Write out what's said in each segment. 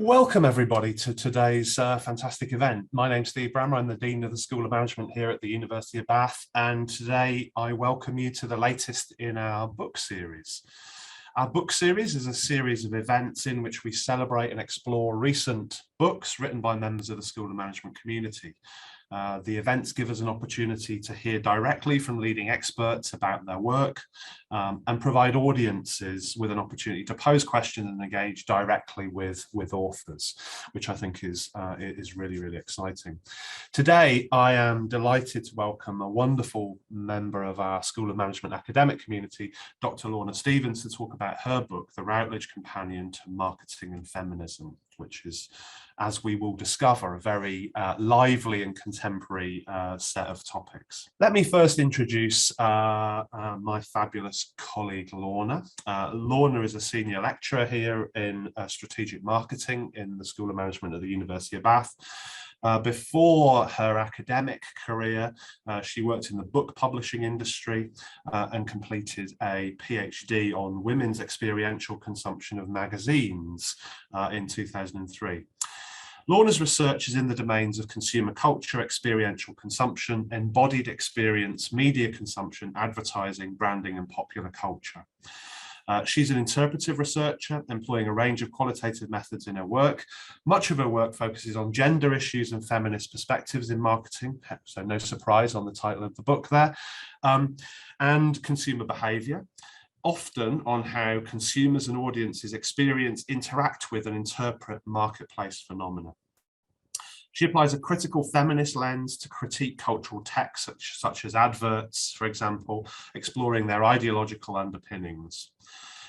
Welcome everybody to today's fantastic event. My name's Steve Brammer. I'm the Dean of the School of Management here at the University of Bath, and today I welcome you to the latest in our book series. Our book series is a series of events in which we celebrate and explore recent books written by members of the School of Management community. The events give us an opportunity to hear directly from leading experts about their work and provide audiences with an opportunity to pose questions and engage directly with authors, which I think is really exciting. Today, I am delighted to welcome a wonderful member of our School of Management academic community, Dr. Lorna Stevens, to talk about her book, The Routledge Companion to Marketing and Feminism, which is, as we will discover, a very lively and contemporary set of topics. Let me first introduce my fabulous colleague, Lorna. Lorna is a senior lecturer here in strategic marketing in the School of Management at the University of Bath. Before her academic career, she worked in the book publishing industry and completed a PhD on women's experiential consumption of magazines in 2003. Lorna's research is in the domains of consumer culture, experiential consumption, embodied experience, media consumption, advertising, branding, and popular culture. She's an interpretive researcher, employing a range of qualitative methods in her work. Much of her work focuses on gender issues and feminist perspectives in marketing, so no surprise on the title of the book there, and consumer behaviour, often on how consumers and audiences experience, interact with, and interpret marketplace phenomena. She applies a critical feminist lens to critique cultural texts such as adverts, for example, exploring their ideological underpinnings.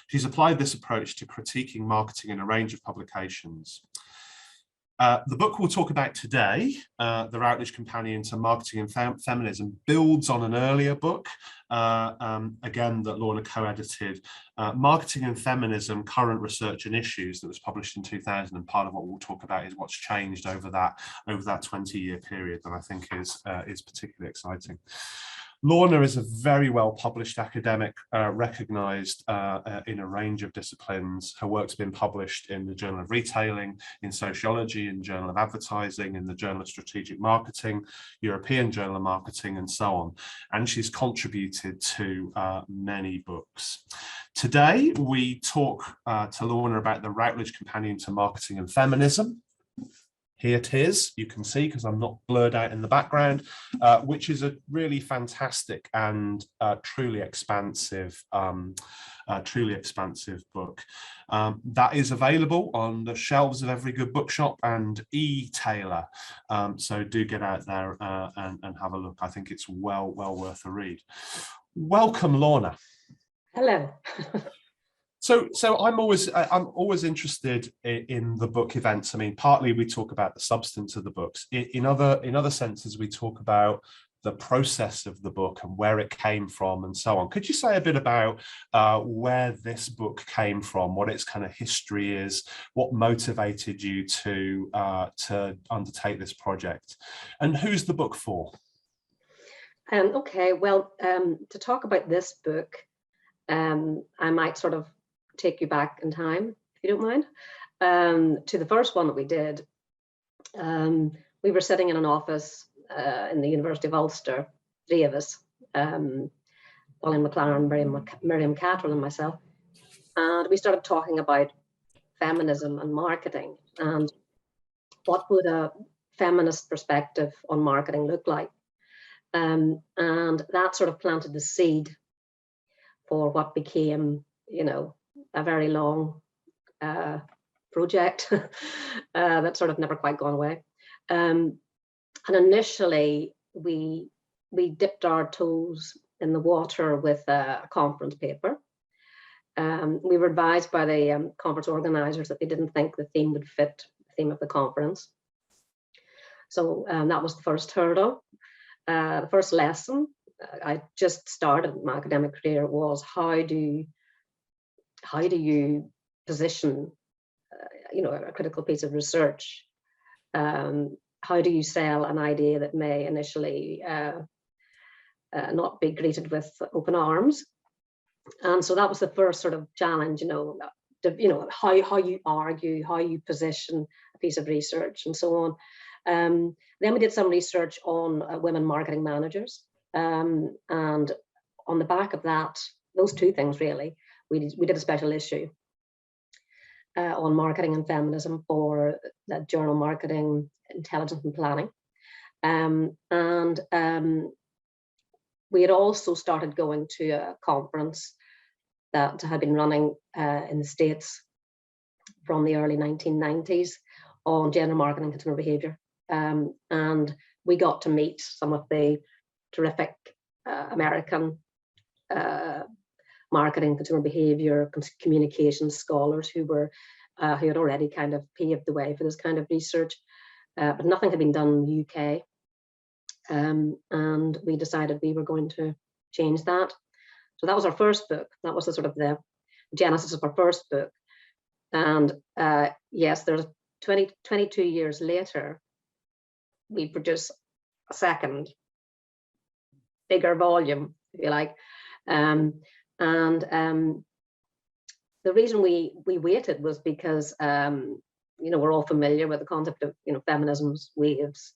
She's applied this approach to critiquing marketing in a range of publications. The book we'll talk about today, The Routledge Companion to Marketing and Feminism, builds on an earlier book, again, that Lorna co-edited, Marketing and Feminism, Current Research and Issues, that was published in 2000, and part of what we'll talk about is what's changed over that 20-year period that I think is particularly exciting. Lorna is a very well-published academic, recognised in a range of disciplines. Her work's been published in the Journal of Retailing, in Sociology, in Journal of Advertising, in the Journal of Strategic Marketing, European Journal of Marketing, and so on. And she's contributed to many books. Today, we talk to Lorna about the Routledge Companion to Marketing and Feminism. Here it is, you can see, because I'm not blurred out in the background, which is a really fantastic and truly expansive book. That is available on the shelves of every good bookshop and e-tailer. So do get out there and have a look. I think it's well worth a read. Welcome, Lorna. Hello. So I'm always interested in the book events. I mean, partly we talk about the substance of the books. In other senses, we talk about the process of the book and where it came from and so on. Could you say a bit about where this book came from, what its kind of history is, what motivated you to undertake this project, and who's the book for? Okay, well, to talk about this book, I might sort of take you back in time, if you don't mind, to the first one that we did. We were sitting in an office in the University of Ulster, three of us, Pauline McLaren, Miriam Catterall, and myself, and we started talking about feminism and marketing and what would a feminist perspective on marketing look like. And that sort of planted the seed for what became, a very long project that sort of never quite gone away. And initially, we dipped our toes in the water with a conference paper. We were advised by the conference organizers that they didn't think the theme would fit the theme of the conference. So that was the first hurdle. The first lesson, I just started my academic career, was how do you position a critical piece of research? How do you sell an idea that may initially not be greeted with open arms? And so that was the first sort of challenge, how you argue, how you position a piece of research, and so on. Then we did some research on women marketing managers, and on the back of that, those two things really, we did a special issue on marketing and feminism for the journal Marketing, Intelligence and Planning. We had also started going to a conference that had been running in the States from the early 1990s on gender marketing and consumer behavior. And we got to meet some of the terrific American marketing, consumer behavior, communication scholars who had already kind of paved the way for this kind of research, but nothing had been done in the UK. And we decided we were going to change that. So that was our first book. That was the sort of the genesis of our first book. And yes, there's 22 years later, we produce a second, bigger volume, if you like. The reason we waited was because we're all familiar with the concept of feminism's waves,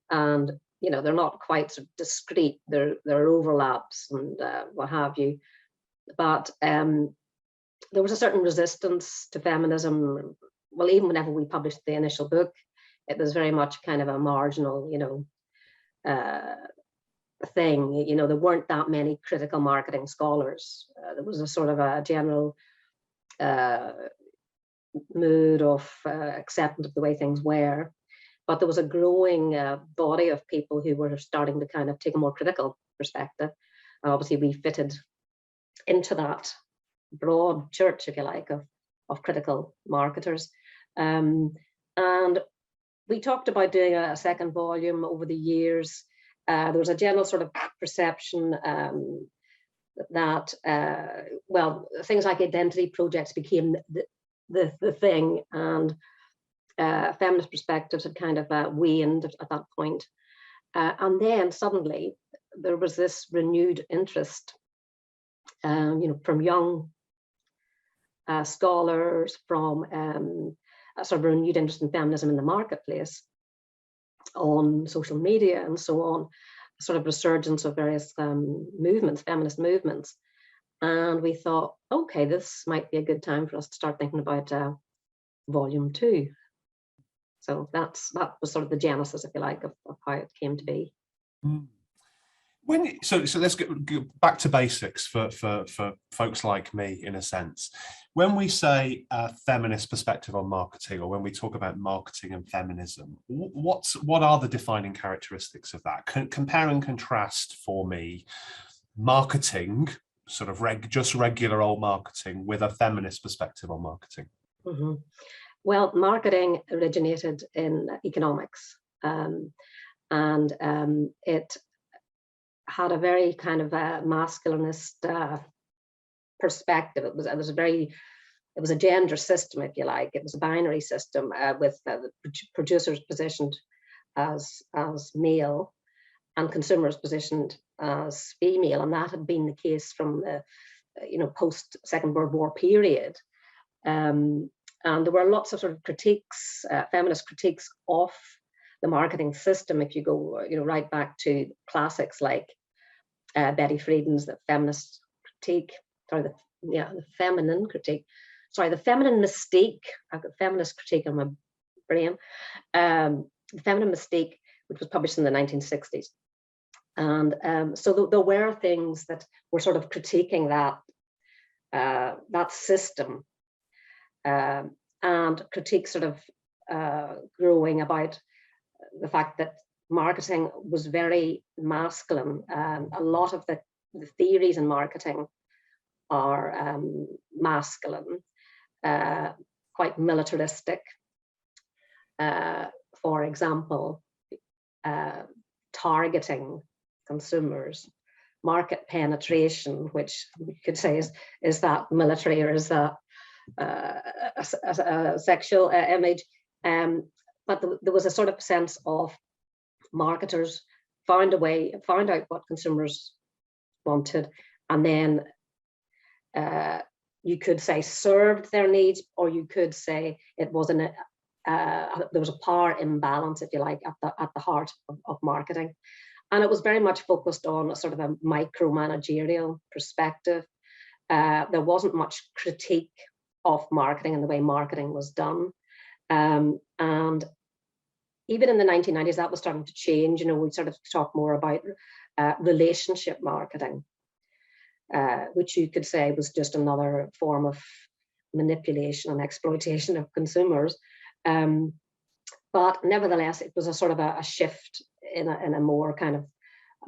and they're not quite so discrete. There are overlaps and what have you, but there was a certain resistance to feminism. Well, even whenever we published the initial book, it was very much kind of a marginal, thing. There weren't that many critical marketing scholars. There was a sort of a general mood of acceptance of the way things were, but there was a growing body of people who were starting to kind of take a more critical perspective. And obviously, we fitted into that broad church, if you like, of critical marketers. And we talked about doing a second volume over the years. There was a general sort of perception that, well, things like identity projects became the thing, and feminist perspectives had kind of waned at that point. And then suddenly there was this renewed interest, from young scholars, from a sort of renewed interest in feminism in the marketplace, on social media and so on, a sort of resurgence of various movements, feminist movements. And we thought, okay, this might be a good time for us to start thinking about volume 2. So that was sort of the genesis, if you like, of how it came to be. So let's go back to basics for folks like me, in a sense. When we say a feminist perspective on marketing, or when we talk about marketing and feminism, what are the defining characteristics of that? Compare and contrast for me marketing, sort of just regular old marketing, with a feminist perspective on marketing. Mm-hmm. Well, marketing originated in economics, and it had a very kind of a masculinist perspective. It was a gender system, if you like. It was a binary system with the producers positioned as male and consumers positioned as female, and that had been the case from the post Second World War period. And there were lots of sort of critiques, feminist critiques of the marketing system. If you go, right back to classics like Betty Friedan's The Feminist Critique, the Feminine Critique. The Feminine Mystique. I've got Feminist Critique on my brain. The Feminine Mystique, which was published in the 1960s. And so there were things that were sort of critiquing that system. And critique sort of growing about the fact that marketing was very masculine. A lot of the theories in marketing are masculine, quite militaristic. For example, targeting consumers, market penetration, which we could say is that military, or is that a sexual image, but there was a sort of sense of marketers found out what consumers wanted, and then you could say served their needs, or you could say it was there was a power imbalance, if you like, at the heart of marketing. And it was very much focused on a sort of a micromanagerial perspective. There wasn't much critique of marketing and the way marketing was done. And even in the 1990s, that was starting to change. We sort of talk more about relationship marketing, which you could say was just another form of manipulation and exploitation of consumers. But nevertheless, it was a sort of a shift in a more kind of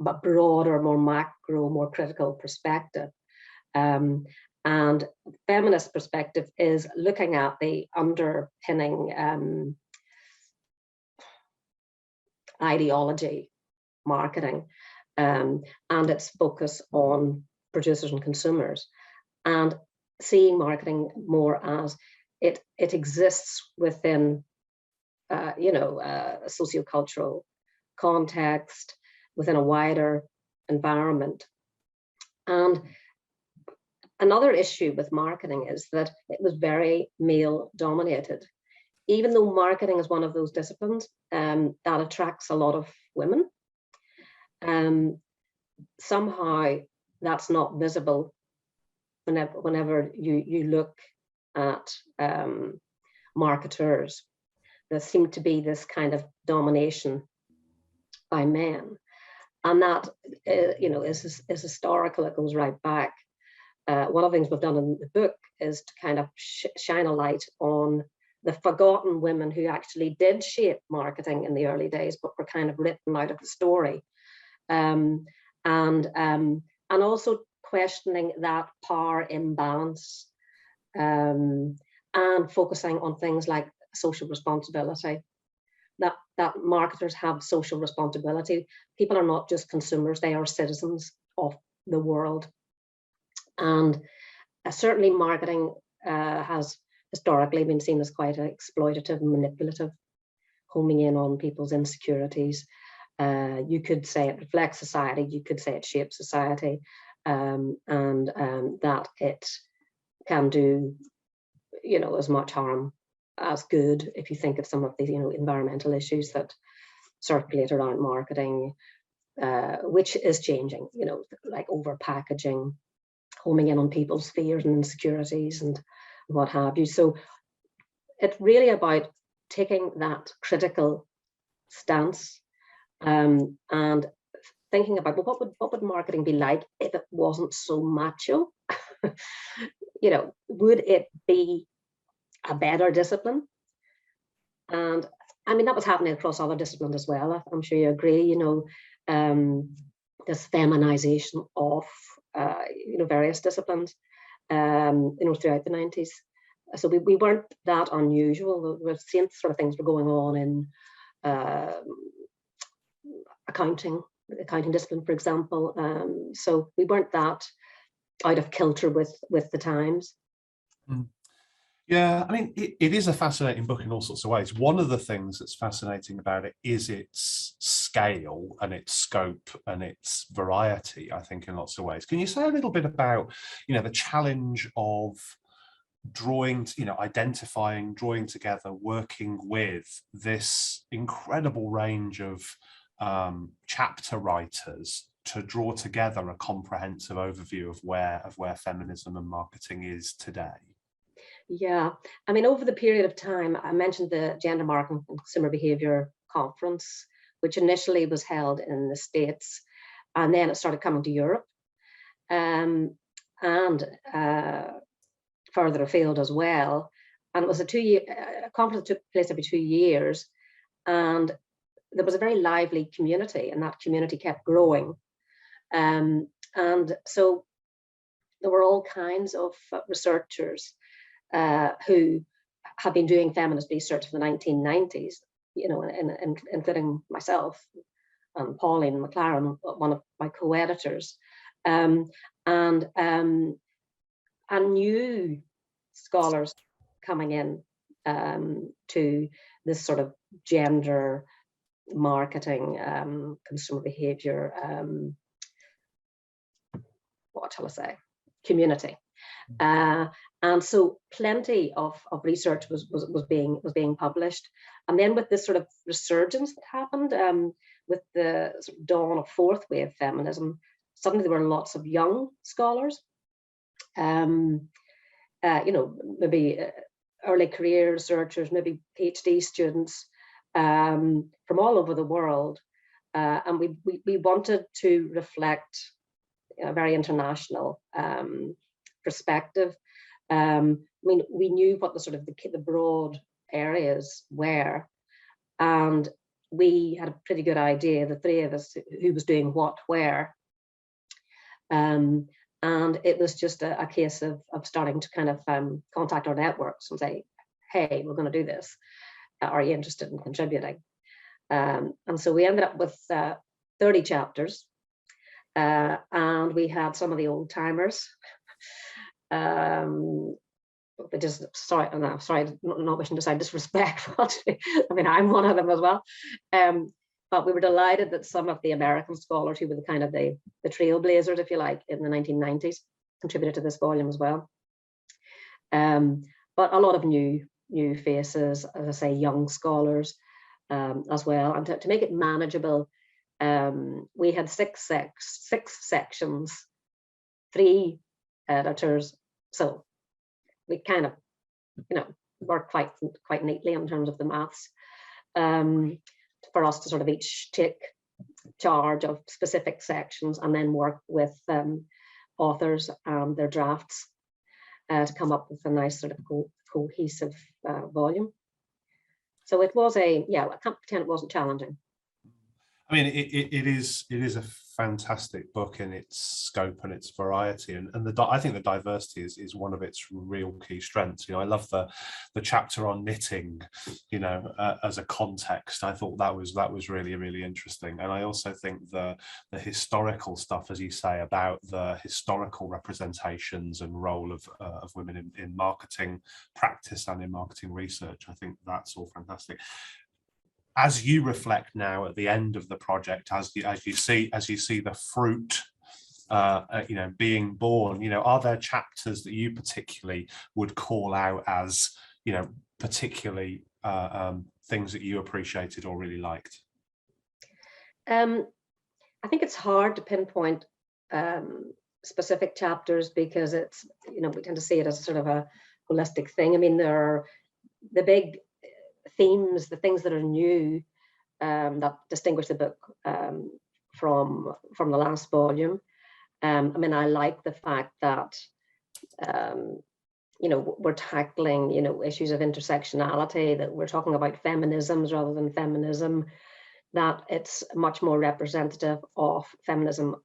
a broader, more macro, more critical perspective. And feminist perspective is looking at the underpinning ideology marketing and its focus on producers and consumers, and seeing marketing more as it exists within a sociocultural context, within a wider environment. And another issue with marketing is that it was very male dominated. Even though marketing is one of those disciplines that attracts a lot of women, somehow that's not visible whenever you look at marketers. There seemed to be this kind of domination by men, and that is historical. It goes right back. One of the things we've done in the book is to kind of shine a light on the forgotten women who actually did shape marketing in the early days, but were kind of written out of the story, and also questioning that power imbalance, and focusing on things like social responsibility. That marketers have social responsibility. People are not just consumers; they are citizens of the world. And certainly, marketing has historically been seen as quite exploitative and manipulative, homing in on people's insecurities. You could say it reflects society, you could say it shapes society, and that it can do, as much harm as good. If you think of some of the, environmental issues that circulate around marketing, which is changing, like over packaging, homing in on people's fears and insecurities and what have you. So it's really about taking that critical stance and thinking about, well, what would marketing be like if it wasn't so macho? Would it be a better discipline? And I mean, that was happening across other disciplines as well. I'm sure you agree, this feminization of various disciplines, throughout the 90s. So we weren't that unusual. We've seen sort of things were going on in accounting discipline, for example. So we weren't that out of kilter with the times. Yeah, I mean, it is a fascinating book in all sorts of ways. One of the things that's fascinating about it is its scale and its scope and its variety, I think, in lots of ways. Can you say a little bit about, the challenge of identifying, drawing together, working with this incredible range of chapter writers to draw together a comprehensive overview of where feminism and marketing is today? Yeah, I mean, over the period of time, I mentioned the Gender Marketing and Consumer Behavior Conference, which initially was held in the States, and then it started coming to Europe, and further afield as well. And it was a conference that took place every 2 years, and there was a very lively community, and that community kept growing. And so there were all kinds of researchers who have been doing feminist research for the 1990s, including myself and Pauline McLaren, one of my co-editors, and new scholars coming in to this sort of gender marketing, consumer behavior, community. And so plenty of research was being published. And then with this sort of resurgence that happened, with the sort of dawn of fourth wave feminism, suddenly there were lots of young scholars, maybe early career researchers, maybe PhD students from all over the world. And we wanted to reflect a very international perspective. We knew what the sort of the broad areas were, and we had a pretty good idea, the three of us, who was doing what where. And it was just a case of starting to kind of contact our networks and say, hey, we're going to do this. Are you interested in contributing? And so we ended up with 30 chapters, and we had some of the old timers. Sorry, not wishing to sound disrespectful. I mean, I'm one of them as well. But we were delighted that some of the American scholars, who were the kind of the trailblazers, if you like, in the 1990s, contributed to this volume as well. But a lot of new faces, as I say, young scholars as well. And to make it manageable, we had six sections, 3 editors. So we kind of, worked quite neatly in terms of the maths, for us to sort of each take charge of specific sections and then work with authors and their drafts to come up with a nice sort of cohesive volume. So it was I can't pretend it wasn't challenging. I mean, it is a fantastic book in its scope and its variety, and I think the diversity is one of its real key strengths. I love the chapter on knitting, as a context. I thought that was really, really interesting, and I also think the historical stuff, as you say, about the historical representations and role of women in marketing practice and in marketing research. I think that's all fantastic. As you reflect now at the end of the project, as you see the fruit, being born, are there chapters that you particularly would call out as, particularly things that you appreciated or really liked? I think it's hard to pinpoint specific chapters because it's, we tend to see it as a sort of a holistic thing. I mean, there are the big themes, the things that are new, that distinguish the book from the last volume. I mean, I like the fact that we're tackling issues of intersectionality, that we're talking about feminisms rather than feminism, that it's much more representative of feminism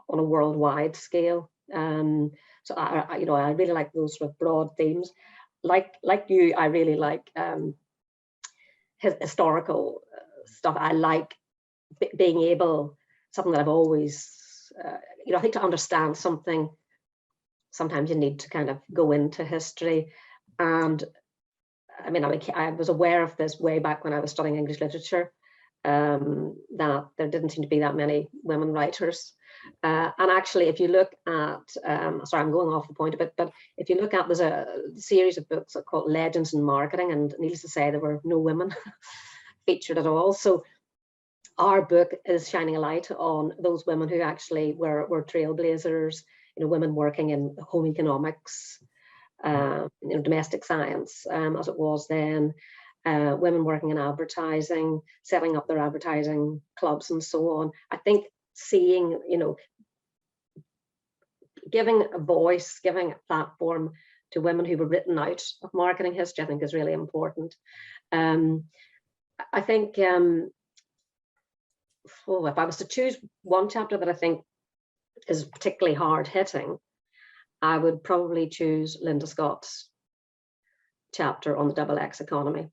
on a worldwide scale. So I really like those sort of broad themes. Like you, I really like historical stuff. I like being able, something that I've always, I think to understand something, sometimes you need to kind of go into history. And I mean, I was aware of this way back when I was studying English literature, that there didn't seem to be that many women writers. And actually, if you look at, sorry, I'm going off the point a bit, but if you look at, there's a series of books called Legends in Marketing, and needless to say, there were no women featured at all. So our book is shining a light on those women who actually were trailblazers, women working in home economics, domestic science, as it was then, women working in advertising, setting up their advertising clubs and so on. I think seeing, giving a voice, giving a platform to women who were written out of marketing history, I think is really important. I think, if I was to choose one chapter that I think is particularly hard hitting, I would probably choose Linda Scott's chapter on the XX economy.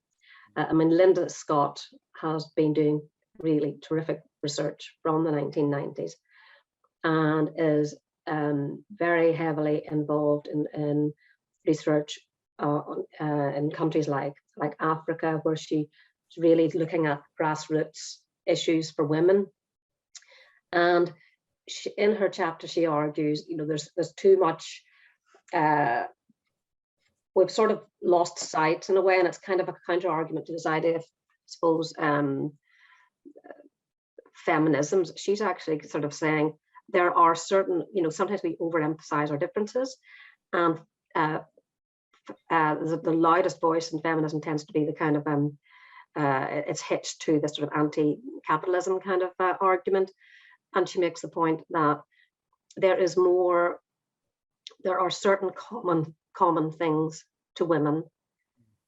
I mean, Linda Scott has been doing really terrific research from the 1990s and is very heavily involved in research in countries like Africa, where she's really looking at grassroots issues for women. And in her chapter, she argues, there's too much we've sort of lost sight in a way, and it's kind of a counter argument to this idea of, I suppose, feminism. She's actually sort of saying there are certain, sometimes we overemphasize our differences, and the loudest voice in feminism tends to be the kind of it's hitched to this sort of anti-capitalism kind of argument. And she makes the point that there are certain common things to women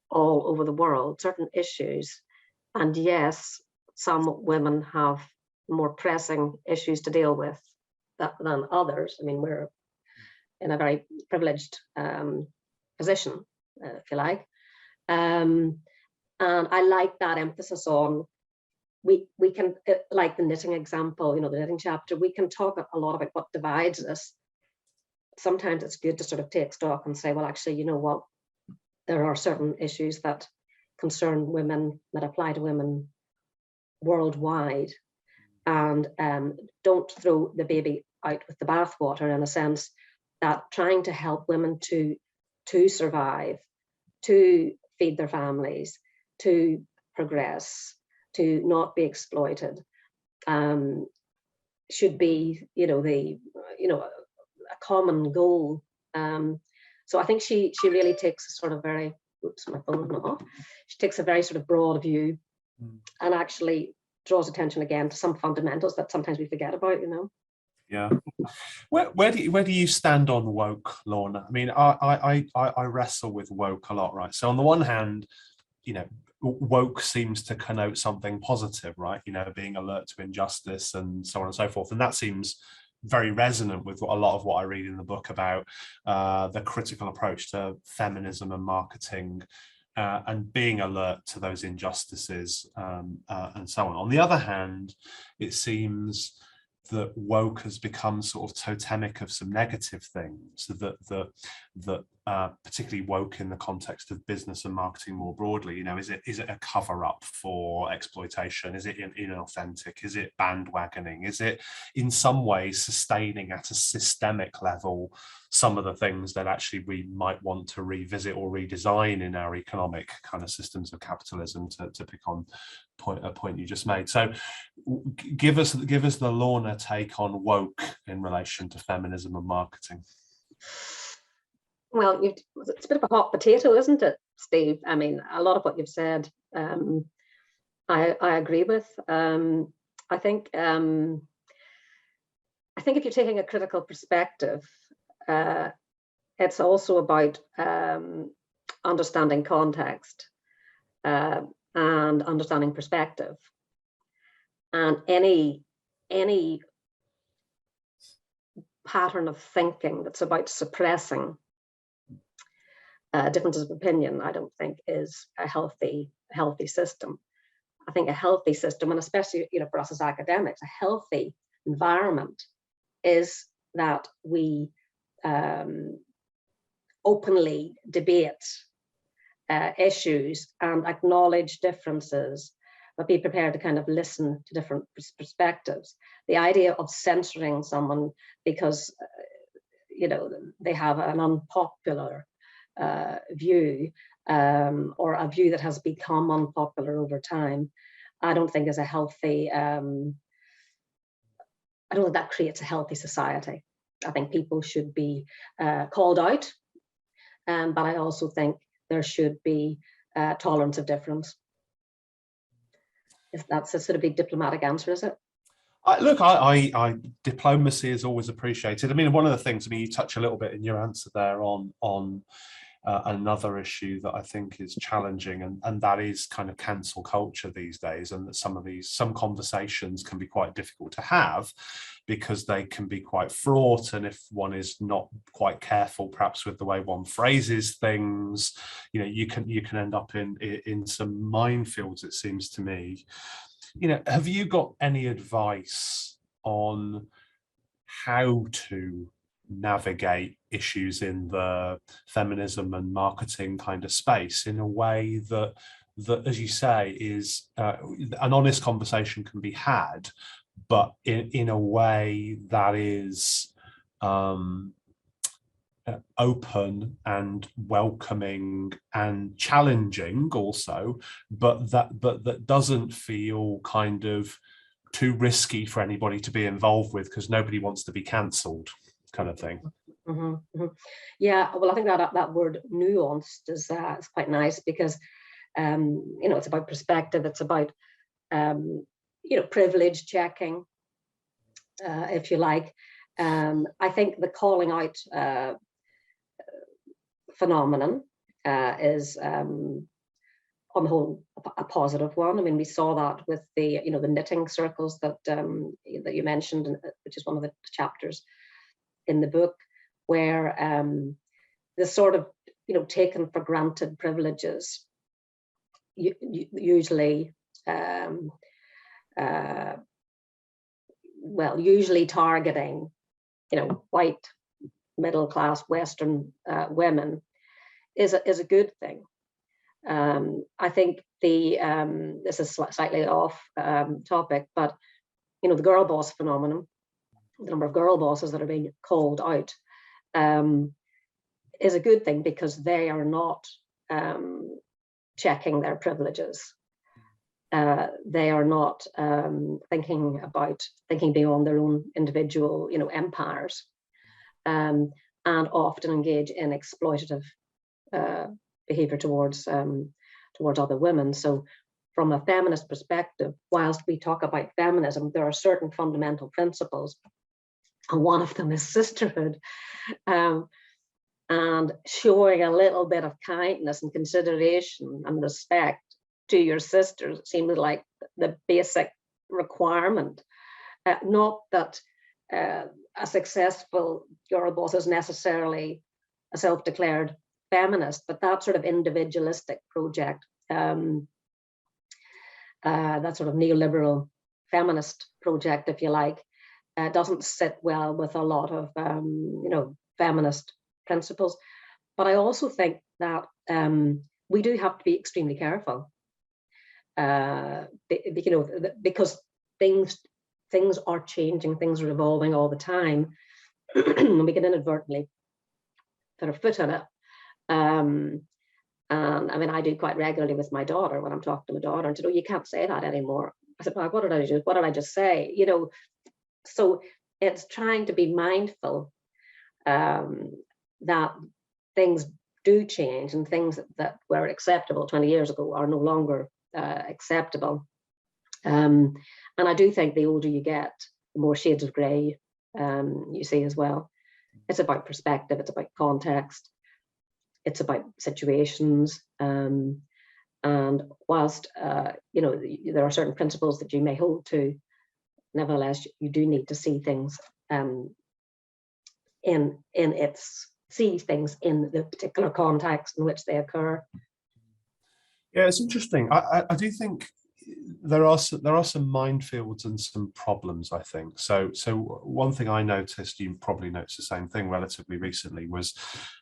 all over the world, certain issues. And yes, some women have more pressing issues to deal with than others. I mean, we're in a very privileged position, if you like. And I like that emphasis on, we can, like the knitting example, the knitting chapter, we can talk a lot about what divides us. Sometimes it's good to sort of take stock and say, well, actually, you know what, there are certain issues that concern women, that apply to women worldwide, and don't throw the baby out with the bathwater, in a sense that trying to help women to survive, to feed their families, to progress, to not be exploited, should be, a common goal. So I think she really takes a sort of very, oops, my phone went off. She takes a very sort of broad view and actually draws attention again to some fundamentals that sometimes we forget about, Yeah. Where do you stand on woke, Lorna? I mean, I wrestle with woke a lot, right? So on the one hand, woke seems to connote something positive, right? Being alert to injustice and so on and so forth. And that seems very resonant with a lot of what I read in the book about the critical approach to feminism and marketing, and being alert to those injustices, and so on. On the other hand, it seems that woke has become sort of totemic of some negative things, that particularly woke in the context of business and marketing more broadly. Is it a cover up for exploitation? Is it inauthentic? Is it bandwagoning? Is it in some ways sustaining at a systemic level some of the things that actually we might want to revisit or redesign in our economic kind of systems of capitalism, to pick on a point you just made? So give us the Lorna take on woke in relation to feminism and marketing. Well, it's a bit of a hot potato, isn't it, Steve? I mean, a lot of what you've said, I agree with. I think if you're taking a critical perspective, it's also about understanding context and understanding perspective. And any pattern of thinking that's about suppressing differences of opinion, I don't think is a healthy system. I think a healthy system, and especially for us as academics, a healthy environment is that we openly debate issues and acknowledge differences, but be prepared to kind of listen to different perspectives. The idea of censoring someone because they have an unpopular view, or a view that has become unpopular over time, I don't think is a healthy, I don't think that creates a healthy society. I think people should be called out, but I also think there should be tolerance of difference. If that's a sort of big diplomatic answer, is it? I diplomacy is always appreciated. I mean, one of the things, you touch a little bit in your answer there on another issue that I think is challenging, and that is kind of cancel culture these days, and that some conversations can be quite difficult to have because they can be quite fraught, and if one is not quite careful perhaps with the way one phrases things, you can end up in some minefields, it seems to me. Have you got any advice on how to navigate issues in the feminism and marketing kind of space in a way that as you say, is an honest conversation can be had, but in a way that is open and welcoming and challenging also, but that doesn't feel kind of too risky for anybody to be involved with because nobody wants to be cancelled, kind of thing. Mm-hmm, mm-hmm. Yeah, well, I think that word nuanced is quite nice because it's about perspective. It's about privilege checking, if you like. I think the calling out phenomenon is on the whole a positive one. I mean, we saw that with the the knitting circles that you mentioned, which is one of the chapters in the book, where the sort of taken for granted privileges usually usually targeting white middle class Western women is a good thing. I think this is slightly off topic, but the girl boss phenomenon, the number of girl bosses that are being called out, is a good thing because they are not checking their privileges. They are not thinking beyond their own individual empires, and often engage in exploitative behavior towards other women. So from a feminist perspective, whilst we talk about feminism, there are certain fundamental principles, and one of them is sisterhood, and showing a little bit of kindness and consideration and respect to your sisters seems like the basic requirement. Not that a successful girl boss is necessarily a self-declared feminist, but that sort of individualistic project, that sort of neoliberal feminist project, if you like, doesn't sit well with a lot of feminist principles. But I also think that we do have to be extremely careful, because things are changing, things are evolving all the time, and we can inadvertently put our foot in it. And I mean, I do quite regularly with my daughter when I'm talking to my daughter, and you can't say that anymore. I said, well, what did I do? What did I just say? So it's trying to be mindful that things do change, and things that were acceptable 20 years ago are no longer acceptable. And I do think the older you get, the more shades of grey you see as well. It's about perspective, it's about context, it's about situations. And whilst there are certain principles that you may hold to, nevertheless, you do need to see things see things in the particular context in which they occur. Yeah, it's interesting. I do think there are some minefields and some problems, I think. So one thing I noticed, you probably noticed the same thing relatively recently, was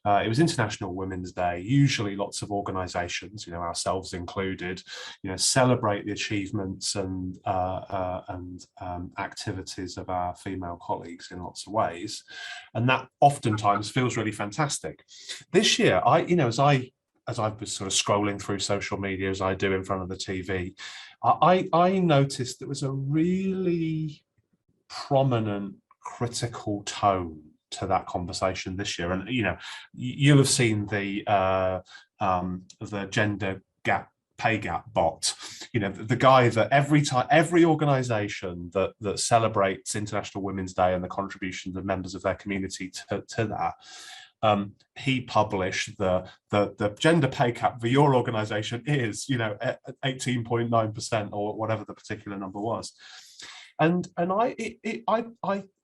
it was International Women's Day. Usually lots of organizations, ourselves included, celebrate the achievements and activities of our female colleagues in lots of ways. And that oftentimes feels really fantastic. This year, as I was sort of scrolling through social media, as I do in front of the TV, I noticed there was a really prominent critical tone to that conversation this year. And you'll have seen the gender gap, pay gap bot. The guy that every organization that celebrates International Women's Day and the contributions of members of their community to that. He published the gender pay cap for your organization is 18.9% or whatever the particular number was, and I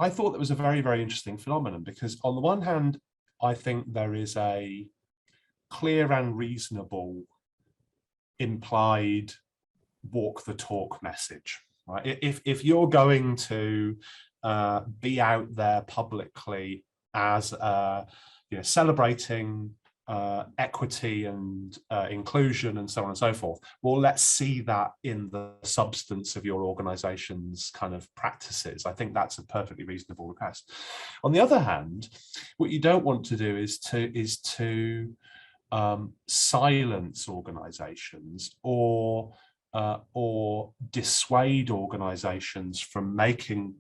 thought that was a very, very interesting phenomenon, because on the one hand I think there is a clear and reasonable implied walk the talk message, right? If you're going to be out there publicly as celebrating equity and inclusion and so on and so forth. Well, let's see that in the substance of your organization's kind of practices. I think that's a perfectly reasonable request. On the other hand, what you don't want to do is to silence organizations or dissuade organizations from making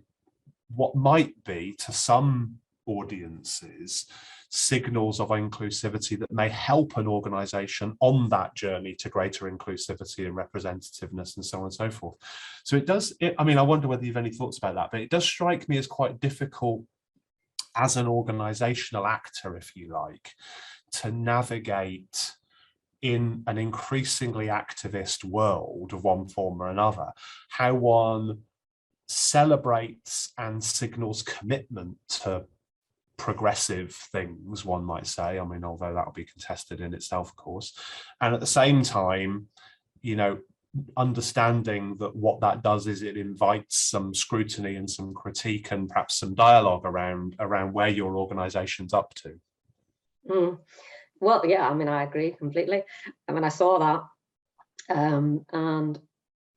what might be, to some audiences, signals of inclusivity that may help an organization on that journey to greater inclusivity and representativeness and so on and so forth. So I mean, I wonder whether you've any thoughts about that, but it does strike me as quite difficult as an organizational actor, if you like, to navigate in an increasingly activist world of one form or another, how one celebrates and signals commitment to progressive things, one might say. I mean, although that'll be contested in itself, of course. And at the same time, you know, understanding that what that does is it invites some scrutiny and some critique and perhaps some dialogue around where your organization's up to. Well, yeah, I mean, I agree completely. I mean, I saw that. And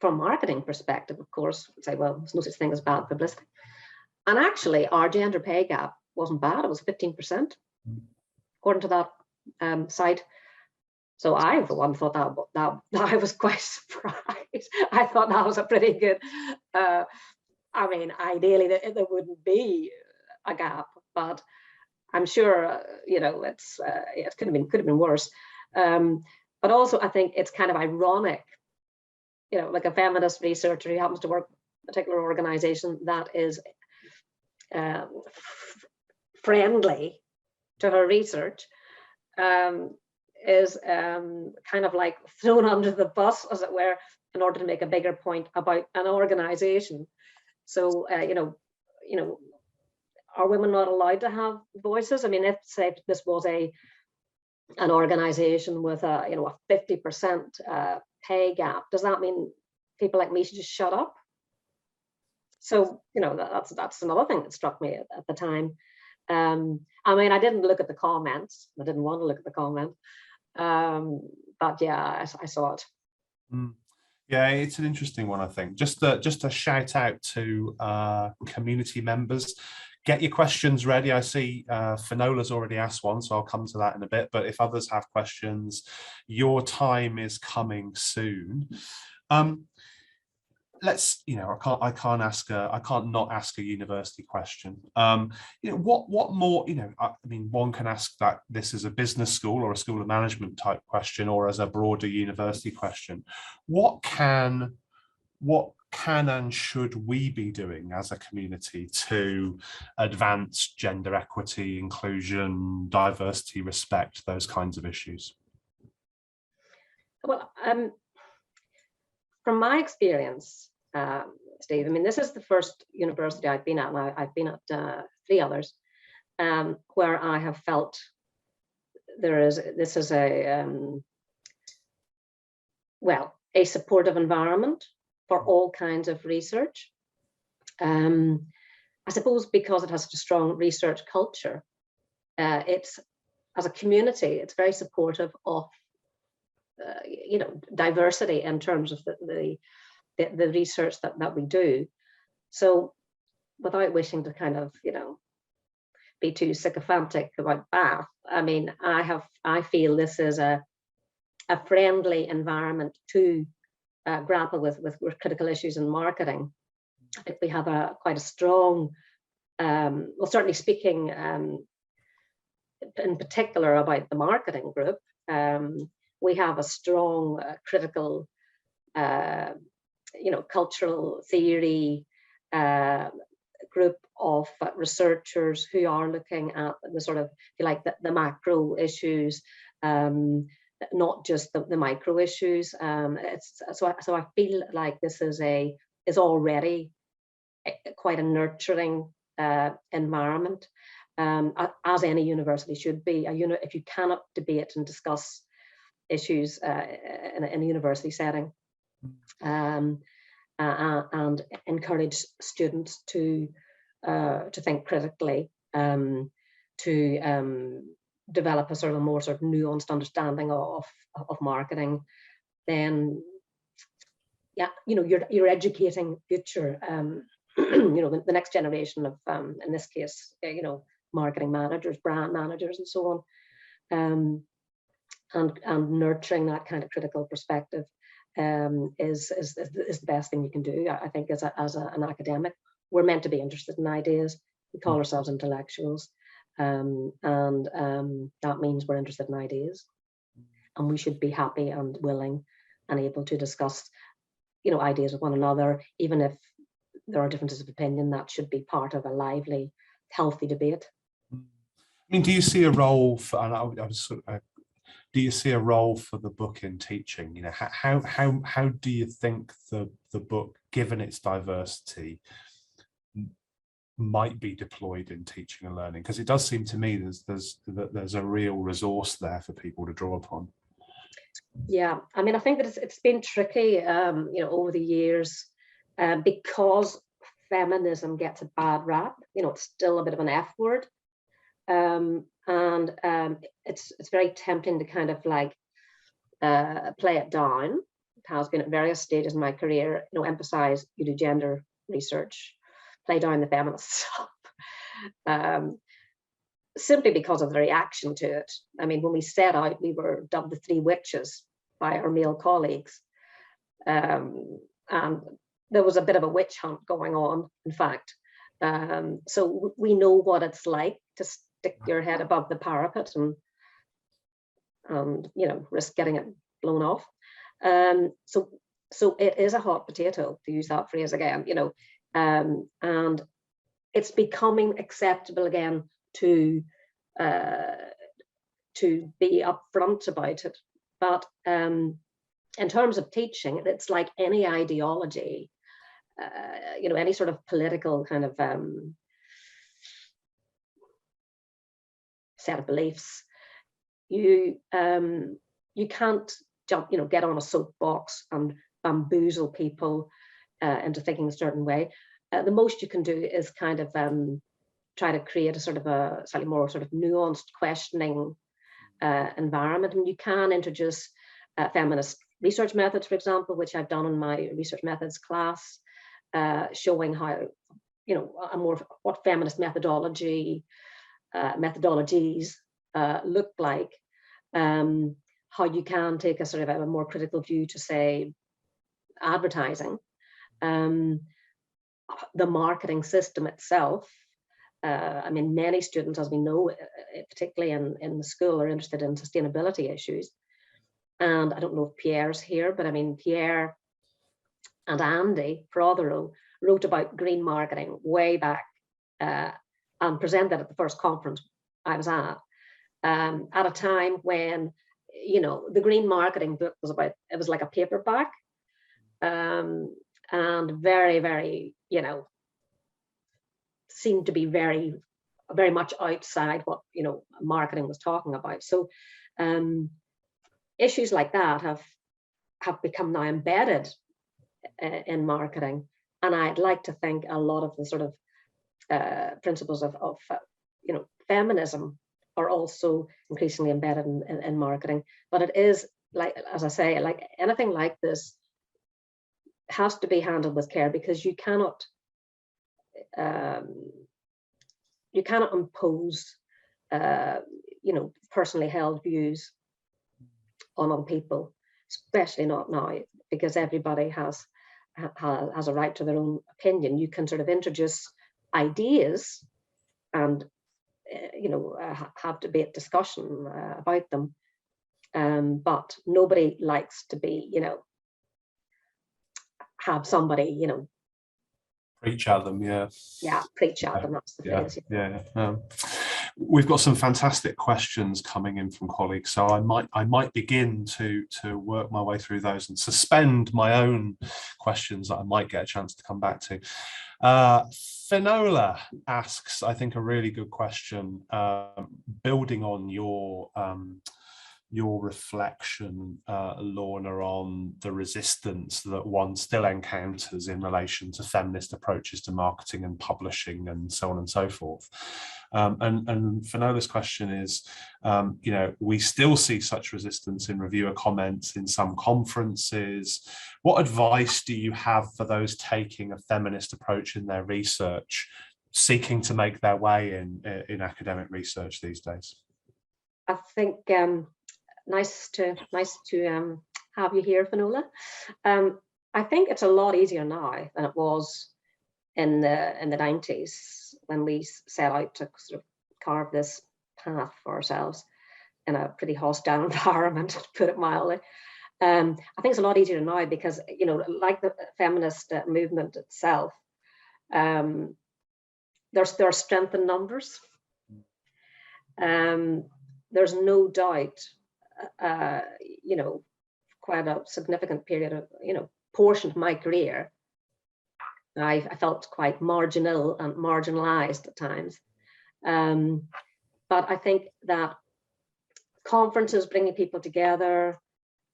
from a marketing perspective, of course, I'd say, well, there's no such thing as bad publicity. And actually, our gender pay gap wasn't bad. It was 15%, according to that site. So I, for one, thought that I was quite surprised. I thought that was a pretty good. I mean, ideally, there wouldn't be a gap, but I'm sure you know it could have been worse. But also, I think it's kind of ironic, you know, like a feminist researcher who happens to work in a particular organization that is friendly to her research, is kind of like thrown under the bus, as it were, in order to make a bigger point about an organization. So, you know, are women not allowed to have voices? I mean, if say this was an organization with a 50% pay gap, does that mean people like me should just shut up? So, you know, that's another thing that struck me at the time. I mean, I didn't look at the comments. I didn't want to look at the comment. But yeah, I saw it. Yeah, it's an interesting one, I think. Just a shout out to community members. Get your questions ready. I see Finola's already asked one, so I'll come to that in a bit. But if others have questions, your time is coming soon. Let's, you know, I can't not ask a university question. You know, what more, you know, I mean, one can ask that this is a business school or a school of management type question, or as a broader university question. What can and should we be doing as a community to advance gender equity, inclusion, diversity, respect, those kinds of issues? Well, from my experience, Steve, I mean, this is the first university I've been at, and I've been at 3 others, where I have felt this is a supportive environment for all kinds of research. I suppose because it has such a strong research culture, it's, as a community, it's very supportive of you know, diversity in terms of the research that we do. So without wishing to kind of, you know, be too sycophantic about Bath, I mean, I feel this is a friendly environment to grapple with critical issues in marketing. I think we have quite a strong, well, certainly speaking in particular about the marketing group, we have a strong critical, you know, cultural theory group of researchers who are looking at the sort of, if you like, the macro issues, not just the micro issues. So I feel like this is already quite a nurturing environment, as any university should be. If you cannot debate and discuss issues in a university setting, and encourage students to think critically, to develop a sort of more sort of nuanced understanding of marketing, then yeah, you're educating future, the next generation of, in this case, marketing managers, brand managers, and so on, and nurturing that kind of critical perspective is the best thing you can do. I think as an academic, we're meant to be interested in ideas. We call ourselves intellectuals, and that means we're interested in ideas, and we should be happy and willing and able to discuss, ideas with one another, even if there are differences of opinion. That should be part of a lively, healthy debate. I mean, do you see a role for? And I was sort of, do you see a role for the book in teaching? How do you think the book, given its diversity, might be deployed in teaching and learning? Because it does seem to me there's a real resource there for people to draw upon. Yeah, I mean, I think that it's been tricky, over the years, because feminism gets a bad rap. It's still a bit of an F word, and it's very tempting to kind of like play it down. It has been at various stages in my career. Emphasize you do gender research, play down the feminist stuff. Simply because of the reaction to it. I mean, when we set out, we were dubbed the three witches by our male colleagues. And there was a bit of a witch hunt going on, in fact. So we know what it's like to stick your head above the parapet and risk getting it blown off. So it is a hot potato, to use that phrase again, and it's becoming acceptable again to be upfront about it. But in terms of teaching, it's like any ideology, any sort of political kind of set of beliefs. You can't jump, get on a soapbox and bamboozle people into thinking a certain way. The most you can do is kind of try to create a sort of a slightly more sort of nuanced questioning environment. And you can introduce feminist research methods, for example, which I've done in my research methods class, showing how, what feminist methodologies look like, how you can take a sort of a more critical view to, say, advertising, the marketing system itself. I mean, many students, as we know, particularly in the school, are interested in sustainability issues. And I don't know if Pierre's here, but I mean, Pierre and Andy Prothero wrote about green marketing way back and presented at the first conference I was at a time when, the green marketing book was it was like a paperback, and very, very, seemed to be very, very much outside what, marketing was talking about. So issues like that have become now embedded in marketing. And I'd like to think a lot of the sort of principles of feminism are also increasingly embedded in marketing. But it is, like, as I say, like anything like this has to be handled with care, because you cannot impose personally held views on other people, especially not now, because everybody has a right to their own opinion. You can sort of introduce ideas and have debate, discussion about them, but nobody likes to be have somebody Preach at them, yeah. Yeah, preach at them, that's the phrase. Yeah. We've got some fantastic questions coming in from colleagues, so I might begin to work my way through those and suspend my own questions that I might get a chance to come back to. Finola asks, I think, a really good question, building on your your reflection, Lorna, on the resistance that one still encounters in relation to feminist approaches to marketing and publishing and so on and so forth. And Finola's question is, we still see such resistance in reviewer comments in some conferences. What advice do you have for those taking a feminist approach in their research, seeking to make their way in academic research these days? I think nice to have you here, Finola. I think it's a lot easier now than it was in the 90s when we set out to sort of carve this path for ourselves in a pretty hostile environment, to put it mildly. I think it's a lot easier now because, like the feminist movement itself, there's strength in numbers. There's no doubt, quite a significant period of, portion of my career, I felt quite marginal and marginalized at times. But I think that conferences bringing people together,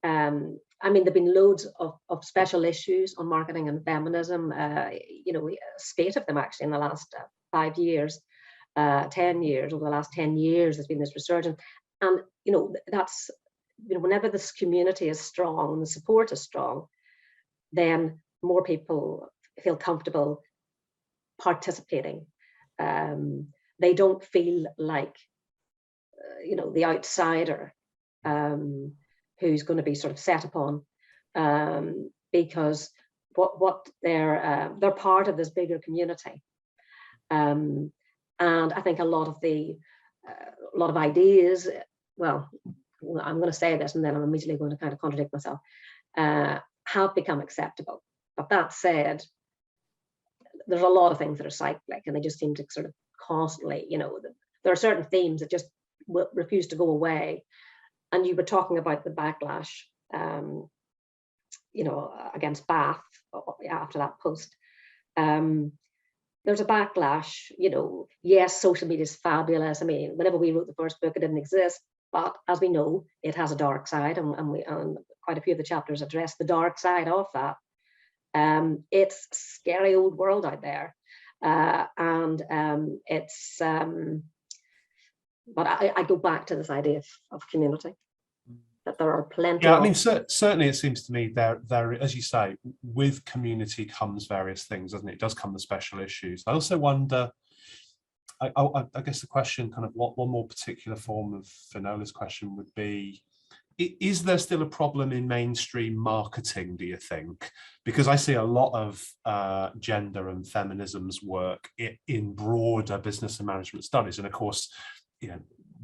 there've been loads of special issues on marketing and feminism, spate of them actually in the last 5 years, 10 years. Over the last 10 years, there's been this resurgence. And, that's, whenever this community is strong and the support is strong, then more people feel comfortable participating. They don't feel like, the outsider who's going to be sort of set upon, because what they're part of this bigger community. And I think a lot of ideas, well, I'm going to say this and then I'm immediately going to kind of contradict myself, have become acceptable. But that said, there's a lot of things that are cyclic and they just seem to sort of constantly, there are certain themes that just refuse to go away. And you were talking about the backlash, against Bath after that post. There's a backlash, yes, social media is fabulous. I mean, whenever we wrote the first book, it didn't exist. But as we know, it has a dark side, and quite a few of the chapters address the dark side of that. It's a scary old world out there, it's. But I go back to this idea of community, that there are plenty. Yeah, I mean, certainly it seems to me there, as you say, with community comes various things, doesn't it? It does come the special issues. I also wonder. I guess the question, kind of, what one more particular form of Finola's question would be: is there still a problem in mainstream marketing, do you think? Because I see a lot of gender and feminism's work in broader business and management studies, and of course,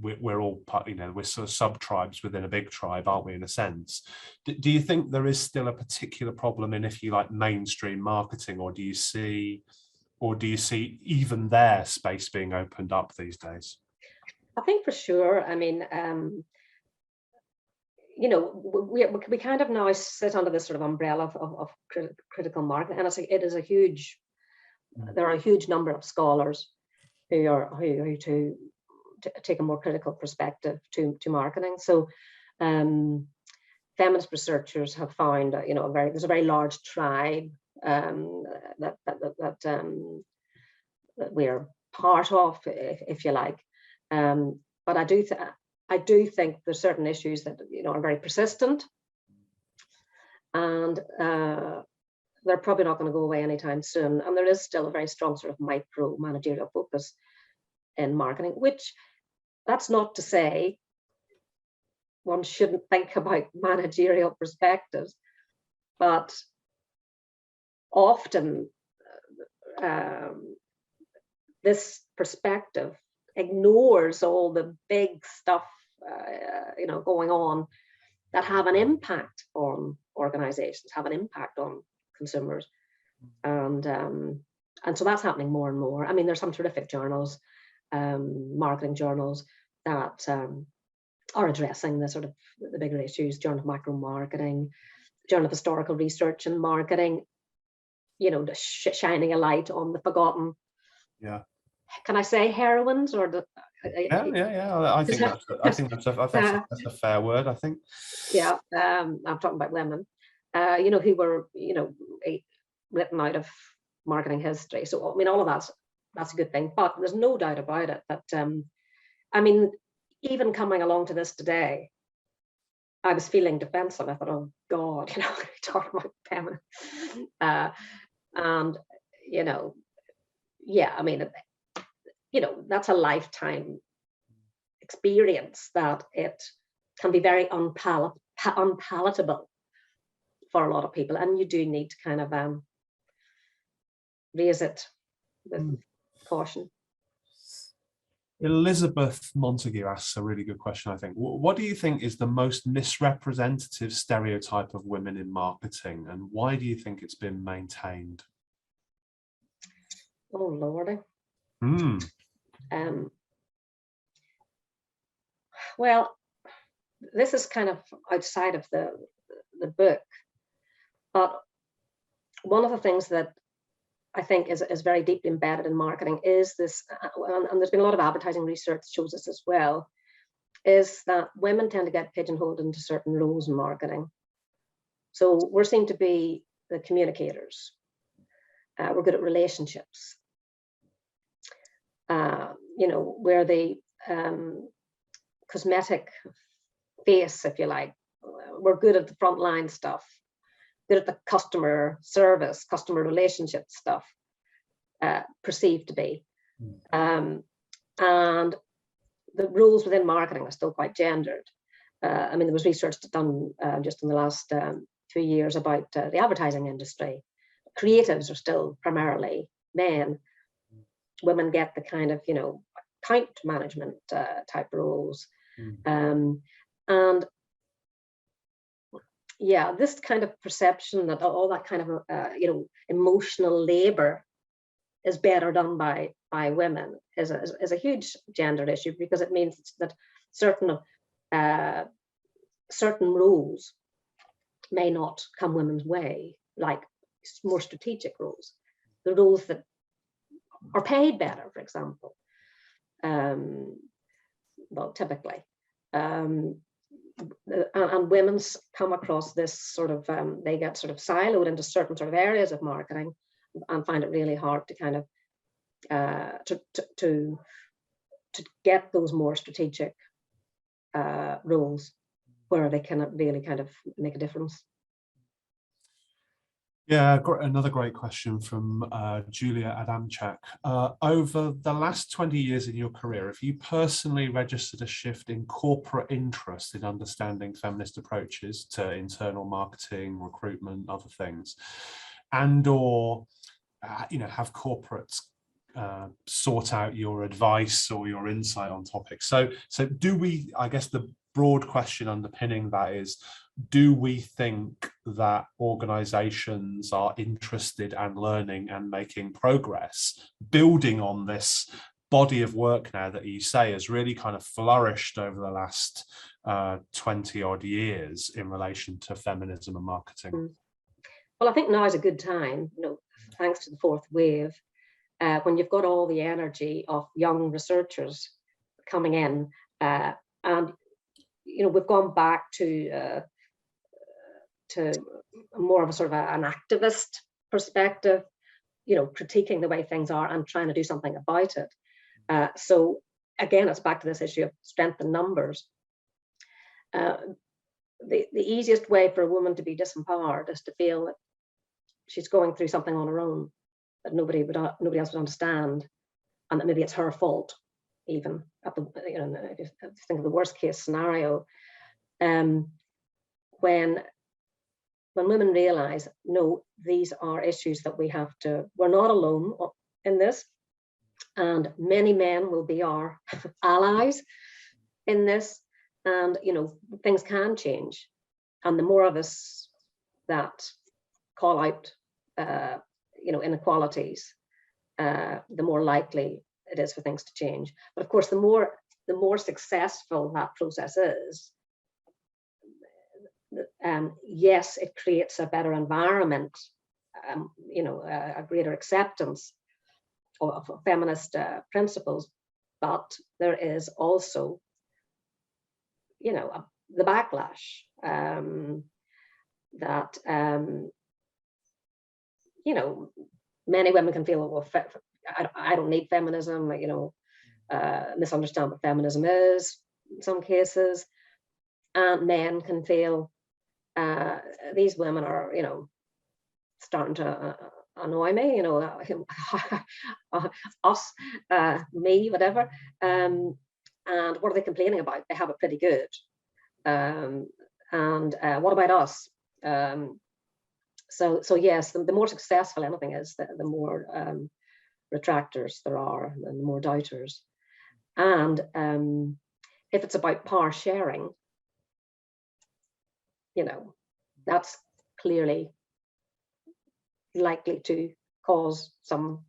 we're all part, we're sort of sub-tribes within a big tribe, aren't we, in a sense? Do you think there is still a particular problem in, if you like, mainstream marketing, or do you see even their space being opened up these days? I think for sure. I mean, we kind of now sit under this sort of umbrella of critical marketing, and it is a huge. There are a huge number of scholars who take a more critical perspective to marketing. So, feminist researchers have found, there's a very large tribe that we're part of, if you like. But I do think there's certain issues that are very persistent, and they're probably not going to go away anytime soon. And there is still a very strong sort of micro managerial focus in marketing, which, that's not to say one shouldn't think about managerial perspectives, but often this perspective ignores all the big stuff going on that have an impact on organizations, have an impact on consumers, and so that's happening more and more. I mean, there's some terrific journals, marketing journals, that are addressing the sort of the bigger issues. Journal of Macro Marketing, Journal of Historical Research and Marketing, shining a light on the forgotten. Yeah. Can I say heroines, or Yeah. I think that's a fair word, I think. Yeah, I'm talking about women, who were, written out of marketing history. So I mean, all of that's a good thing. But there's no doubt about it that, I mean, even coming along to this today, I was feeling defensive. I thought, oh God, talking about feminist, and yeah, I mean, that's a lifetime experience that it can be very unpalatable for a lot of people, and you do need to kind of raise it with caution. Elizabeth Montague asks a really good question, I think. What do you think is the most misrepresentative stereotype of women in marketing, and why do you think it's been maintained? Oh, Lordy. Well, this is kind of outside of the book, but one of the things that I think is very deeply embedded in marketing is this, and there's been a lot of advertising research shows this as well, is that women tend to get pigeonholed into certain roles in marketing. So we're seen to be the communicators. We're good at relationships. We're the cosmetic face, if you like. We're good at the frontline stuff, good at the customer service, customer relationship stuff, perceived to be. And the roles within marketing are still quite gendered. I mean, there was research done just in the last 2 years about the advertising industry. Creatives are still primarily men. Women get the kind of, account management type roles. And yeah, this kind of perception that all that kind of, emotional labor is better done by women is a huge gendered issue, because it means that certain roles may not come women's way, like more strategic roles, the roles that are paid better, for example. Well, typically. And women's come across this sort of, they get sort of siloed into certain sort of areas of marketing and find it really hard to kind of, to get those more strategic roles where they can really kind of make a difference. Yeah, another great question from Julia Adamchak. Over the last 20 years in your career, have you personally registered a shift in corporate interest in understanding feminist approaches to internal marketing, recruitment, other things? And or, have corporates sort out your advice or your insight on topics? So do we, I guess the broad question underpinning that is, do we think that organizations are interested and learning and making progress, building on this body of work now that you say has really kind of flourished over the last 20 odd years in relation to feminism and marketing? Well, I think now is a good time, thanks to the fourth wave, when you've got all the energy of young researchers coming in, and we've gone back to more of a sort of an activist perspective, critiquing the way things are and trying to do something about it. So again, it's back to this issue of strength in numbers. The easiest way for a woman to be disempowered is to feel that she's going through something on her own that nobody else would understand, and that maybe it's her fault, even if you think of the worst case scenario. When women realize, no, these are issues that we're not alone in this, and many men will be our allies in this, and things can change, and the more of us that call out inequalities, the more likely it is for things to change. But of course, the more successful that process is, yes, it creates a better environment, a greater acceptance of feminist principles. but there is also, you know, the backlash that, you know, many women can feel, well, I don't need feminism, you know, misunderstand what feminism is in some cases. And men can feel these women are, you know, starting to annoy me, you know, us, me, whatever. And what are they complaining about? They have it pretty good. And what about us? So yes, the more successful anything is, the more retractors there are, and the more doubters. And if it's about power sharing, you know, that's clearly likely to cause some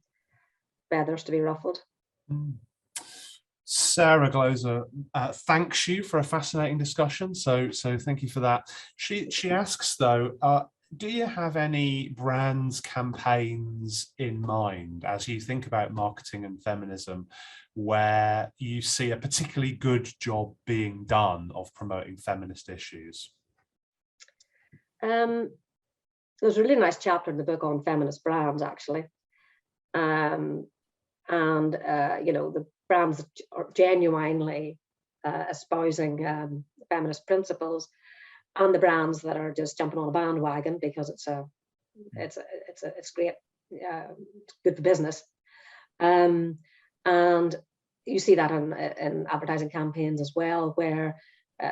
feathers to be ruffled. Sarah Gloser thanks you for a fascinating discussion. So thank you for that. She asks though, do you have any brands, campaigns in mind as you think about marketing and feminism, where you see a particularly good job being done of promoting feminist issues? There's a really nice chapter in the book on feminist brands, actually. And, you know, the brands that are genuinely espousing feminist principles, and the brands that are just jumping on a bandwagon because it's great, it's good for business. And you see that in advertising campaigns as well, where,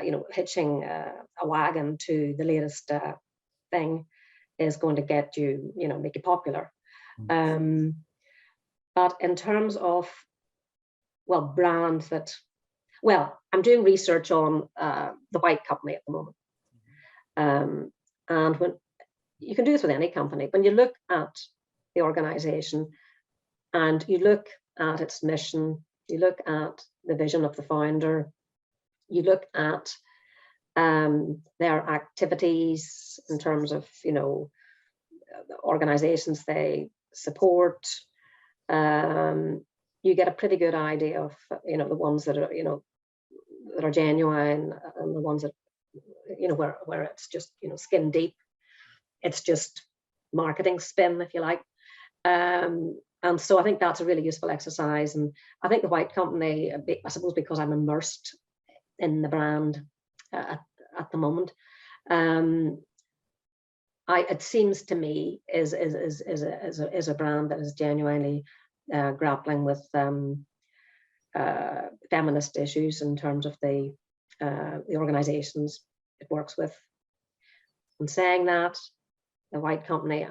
you know, hitching a wagon to the latest thing is going to get you, you know, make you popular. But in terms of, well, brands that, well, I'm doing research on the White Company at the moment. And when you can do this with any company, when you look at the organization and you look at its mission, you look at the vision of the founder, you look at their activities in terms of, you know, the organizations they support, you get a pretty good idea of, you know, the ones that are, you know, that are genuine, and the ones that, you know, where it's just, you know, skin deep, it's just marketing spin, if you like. And so I think that's a really useful exercise. And I think the White Company, I suppose because I'm immersed in the brand at the moment, it seems to me is a brand that is genuinely grappling with feminist issues in terms of the organizations it works with. And saying that, the White Company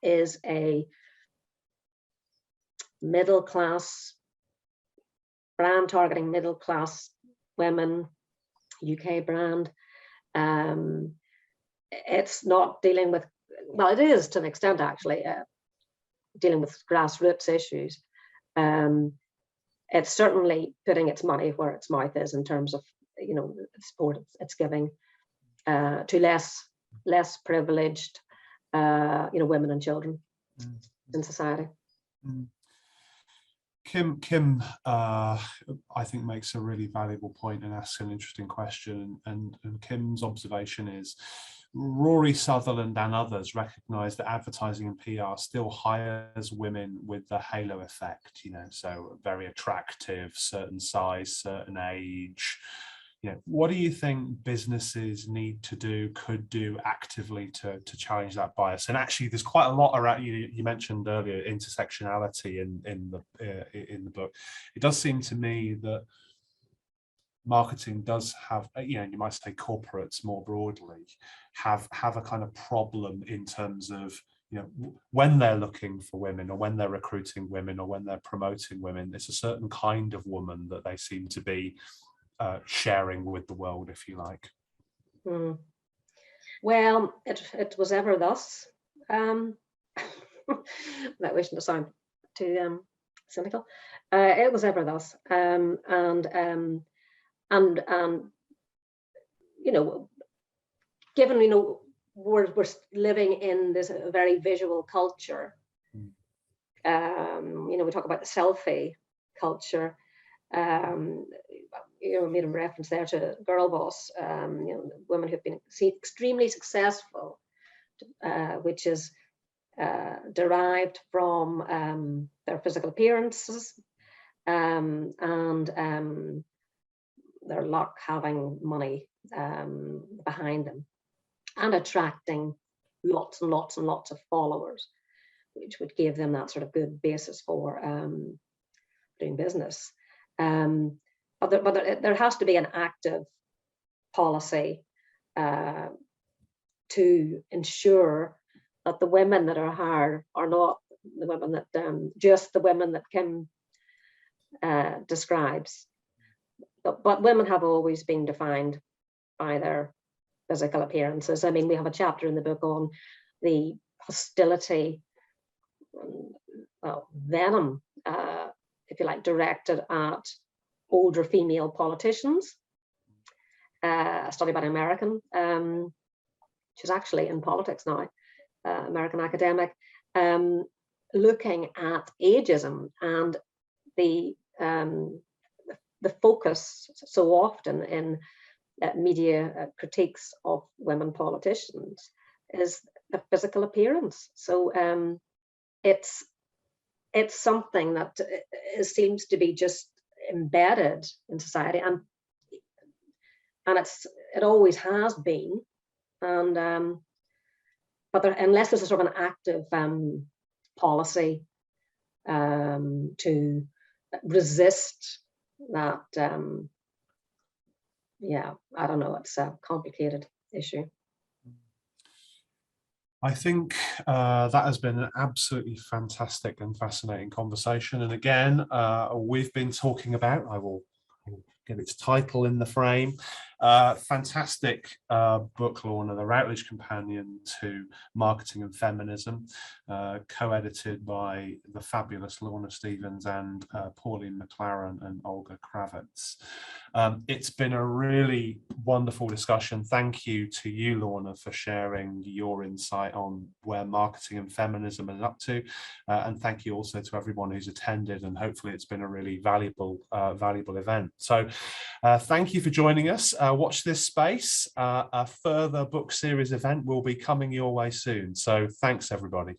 is a middle class brand targeting middle class women, UK brand. It's not dealing with, well, it is to an extent actually, dealing with grassroots issues. It's certainly putting its money where its mouth is in terms of, you know, the support it's giving to less privileged, you know, women and children in society. Kim, I think makes a really valuable point and asks an interesting question. And Kim's observation is, Rory Sutherland and others recognise that advertising and PR still hires women with the halo effect, you know, so very attractive, certain size, certain age. You know, what do you think businesses need to do, could do actively to challenge that bias? And actually, there's quite a lot around. You mentioned earlier intersectionality in the book. It does seem to me that marketing does have, you know, you might say corporates more broadly have a kind of problem in terms of, you know, when they're looking for women, or when they're recruiting women, or when they're promoting women, it's a certain kind of woman that they seem to be sharing with the world, if you like. Well, it was ever thus. That wishing to sound too cynical. It was ever thus, and you know, given, you know, we're living in this very visual culture. You know, we talk about the selfie culture. Made a reference there to Girl Boss, women who've been extremely successful, which is derived from their physical appearances and their luck having money behind them and attracting lots and lots and lots of followers, which would give them that sort of good basis for doing business. But there has to be an active policy to ensure that the women that are hired are not the women that just the women that Kim describes. But women have always been defined by their physical appearances. I mean, we have a chapter in the book on the hostility, venom, if you like, directed at older female politicians. A study by an American, she's actually in politics now, American academic, looking at ageism and the focus so often in media critiques of women politicians is the physical appearance. So it's something that seems to be just embedded in society, and it always has been, and but unless there's a sort of an active policy to resist that, I don't know, it's a complicated issue. I think that has been an absolutely fantastic and fascinating conversation. And again, we've been talking about, I will get its title in the frame, fantastic book, Lorna, The Routledge Companion to Marketing and Feminism, co-edited by the fabulous Lorna Stevens and Pauline McLaren and Olga Kravitz. It's been a really wonderful discussion. Thank you to you, Lorna, for sharing your insight on where marketing and feminism is up to. And thank you also to everyone who's attended, and hopefully it's been a really valuable event. So thank you for joining us. Watch this space. A further book series event will be coming your way soon. So thanks, everybody.